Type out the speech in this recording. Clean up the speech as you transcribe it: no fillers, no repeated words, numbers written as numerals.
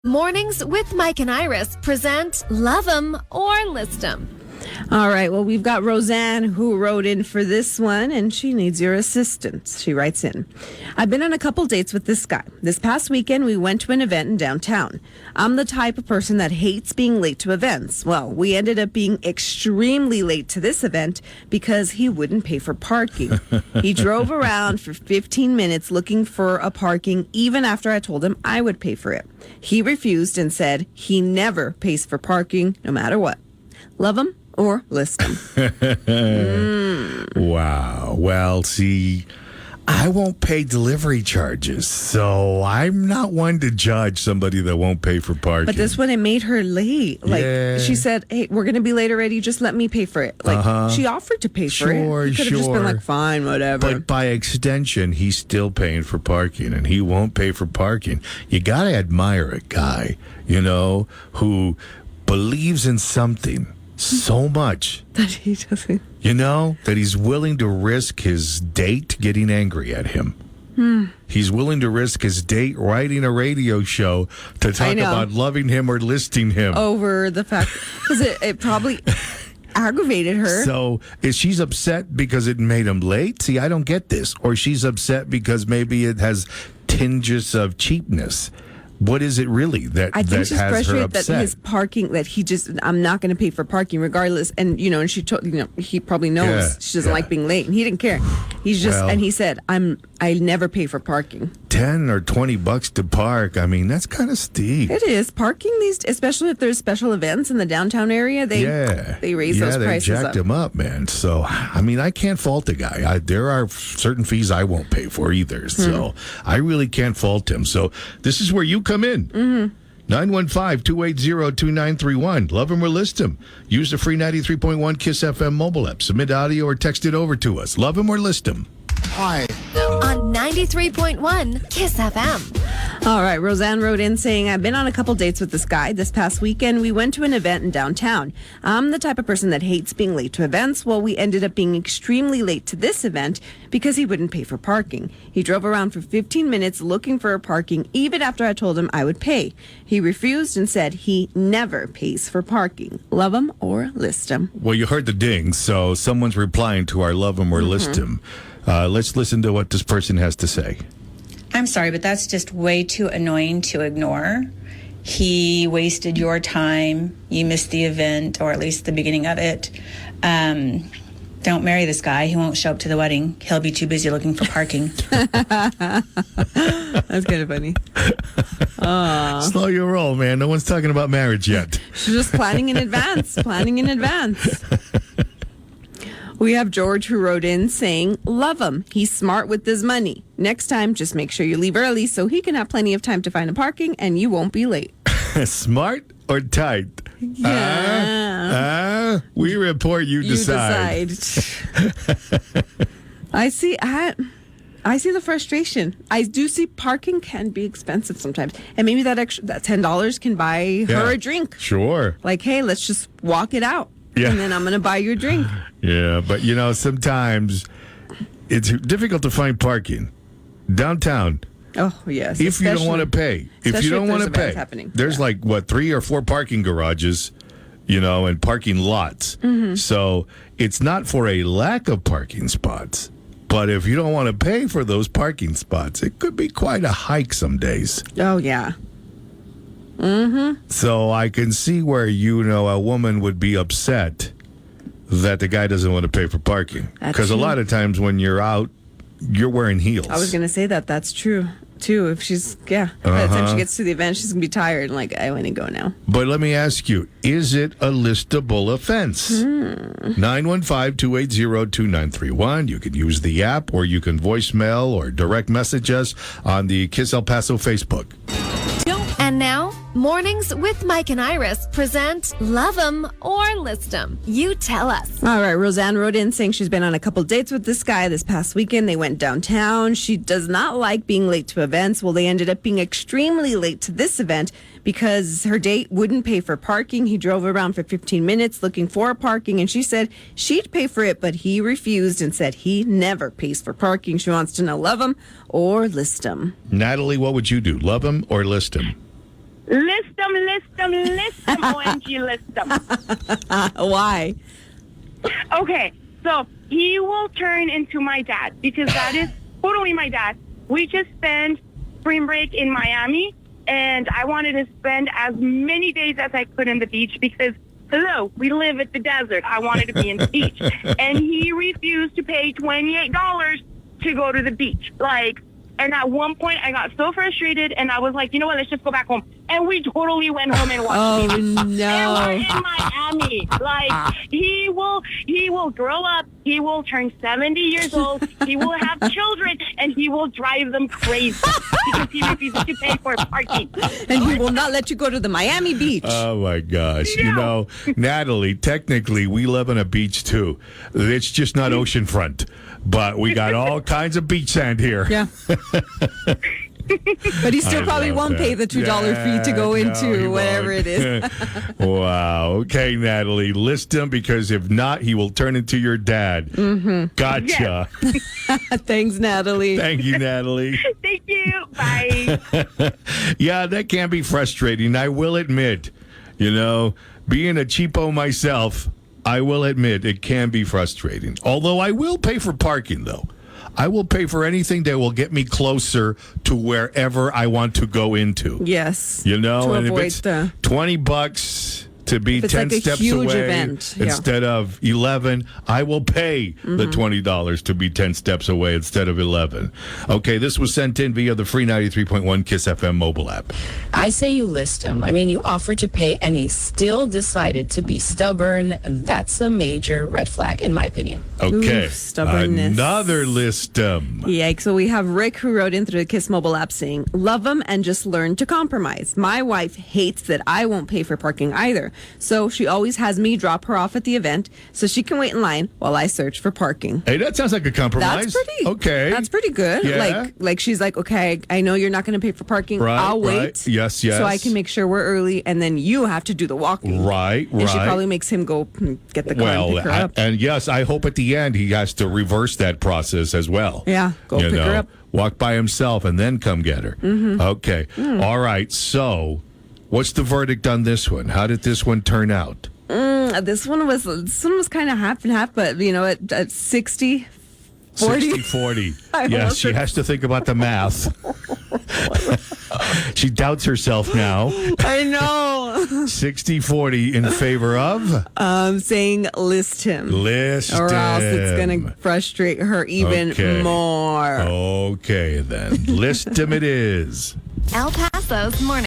Mornings with Mike and Iris present Love 'em or List 'em. All right. Well, we've got Roseanne who wrote in for this one, and she needs your assistance. She writes in, I've been on a couple dates with this guy. This past weekend, we went to an event in downtown. I'm the type of person that hates being late to events. Well, we ended up being extremely late to this event because he wouldn't pay for parking. He drove around for 15 minutes looking for a parking, even after I told him I would pay for it. He refused and said he never pays for parking, no matter what. Love him or list him. Wow. Well, see, I won't pay delivery charges, so I'm not one to judge somebody that won't pay for parking. But this one, it made her late. Like, she said, hey, we're going to be late already. Just let me pay for it. Like, she offered to pay for it. He could have just been like, fine, whatever. But by extension, he's still paying for parking, and he won't pay for parking. You got to admire a guy, who believes in something so much that he doesn't. That he's willing to risk his date getting angry at him. He's willing to risk his date writing a radio show to talk about loving him or listing him. Over the fact, because it probably aggravated her. So is she's upset because it made him late? See, I don't get this. Or she's upset because maybe it has tinges of cheapness. What is it really that I think that she's has her frustrated upset? that his parking, that he just, I'm not going to pay for parking regardless. And, and she told, he probably knows she doesn't like being late. And he didn't care. He's just, and he said, I never pay for parking. $10 or $20 to park. I mean, that's kind of steep. It is. Parking these, especially if there's special events in the downtown area, they raise those prices up. Yeah, they jacked them up, man. So, I mean, I can't fault the guy. There are certain fees I won't pay for either. So, I really can't fault him. So, this is where you come in. 915-280-2931. Love him or list him. Use the free 93.1 KISS FM mobile app. Submit audio or text it over to us. Love him or list him. Hi. On 93.1 KISS FM. All right, Roseanne wrote in saying, I've been on a couple dates with this guy. This past weekend, we went to an event in downtown. I'm the type of person that hates being late to events. Well, we ended up being extremely late to this event because he wouldn't pay for parking. He drove around for 15 minutes looking for a parking, even after I told him I would pay. He refused and said he never pays for parking. Love him or list him. Well, you heard the ding, so someone's replying to our love him or list him. Let's listen to what this person has to say. I'm sorry, but that's just way too annoying to ignore. He wasted your time. You missed the event, or at least the beginning of it. Don't marry this guy. He won't show up to the wedding. He'll be too busy looking for parking. That's kind of funny. Slow your roll, man. No one's talking about marriage yet. She's just planning in advance. We have George who wrote in saying, love him. He's smart with his money. Next time, just make sure you leave early so he can have plenty of time to find a parking and you won't be late. Smart or tight? Yeah. We report, you decide. I see the frustration. I do see parking can be expensive sometimes. And maybe that $10 can buy her a drink. Sure. Like, hey, let's just walk it out. Yeah. And then I'm going to buy your drink. Yeah, but sometimes it's difficult to find parking downtown. Oh, yes. If you don't want to pay. If you don't want to pay. There's 3 or 4 parking garages, and parking lots. So it's not for a lack of parking spots. But if you don't want to pay for those parking spots, it could be quite a hike some days. Oh, yeah. So I can see where, a woman would be upset that the guy doesn't want to pay for parking. Because a lot of times when you're out, you're wearing heels. I was going to say that's true, too. If she's, by the time she gets to the event, she's going to be tired and I want to go now. But let me ask you, is it a listable offense? 915-280-2931. You can use the app or you can voicemail or direct message us on the Kiss El Paso Facebook. And now, Mornings with Mike and Iris present Love 'em or List 'em. You tell us. All right, Roseanne wrote in saying she's been on a couple dates with this guy this past weekend. They went downtown. She does not like being late to events. Well, they ended up being extremely late to this event because her date wouldn't pay for parking. He drove around for 15 minutes looking for parking, and she said she'd pay for it, but he refused and said he never pays for parking. She wants to know, love him or list him. Natalie, what would you do? Love him or list him? List them. OMG, list them. Why? Okay, so he will turn into my dad because that is totally my dad. We just spent spring break in Miami, and I wanted to spend as many days as I could in the beach because, hello, we live at the desert. I wanted to be in the beach. And he refused to pay $28 to go to the beach. And at one point, I got so frustrated, and I was like, you know what, let's just go back home. And we totally went home and watched TV. No. And we're in Miami. He will grow up. He will turn 70 years old. He will have children, and he will drive them crazy because he refuses to pay for parking. And he will not let you go to the Miami beach. Oh, my gosh. No. You know, Natalie, technically, we live on a beach, too. It's just not oceanfront. But we got all kinds of beach sand here. Yeah. But he still probably won't pay the $2 fee to go into whatever it is. Wow. Okay, Natalie. List him because if not, he will turn into your dad. Mm-hmm. Gotcha. Yes. Thanks, Natalie. Thank you, Natalie. Thank you. Bye. Yeah, that can be frustrating. I will admit, being a cheapo myself, I will admit it can be frustrating. Although I will pay for parking, though. I will pay for anything that will get me closer to wherever I want to go into. Yes. And avoid if it's $20 to be 10 steps away instead of 11, I will pay the $20 to be 10 steps away instead of 11. Okay, this was sent in via the free 93.1 KISS FM mobile app. I say you list him. You offered to pay and he still decided to be stubborn. That's a major red flag, in my opinion. Okay. Oof, stubbornness. Another list. Yikes. So we have Rick who wrote in through the KISS mobile app saying, love them and just learn to compromise. My wife hates that I won't pay for parking either. So she always has me drop her off at the event so she can wait in line while I search for parking. Hey, that sounds like a compromise. That's pretty good. Yeah. Like she's like, okay, I know you're not going to pay for parking. Right, I'll wait. Right. Yes. So I can make sure we're early, and then you have to do the walking. Right. And she probably makes him go get the car and pick her up. And yes, I hope at the end he has to reverse that process as well. Yeah, go pick her up. Walk by himself and then come get her. Mm-hmm. Okay. All right. So, what's the verdict on this one? How did this one turn out? This one was kind of half and half, but at 60, 40. 60-40. Yes, she has to think about the math. She doubts herself now. I know. 60-40 in favor of? Saying list him. List or him. else it's going to frustrate her even more. Okay, then. List him it is. El Paso's morning.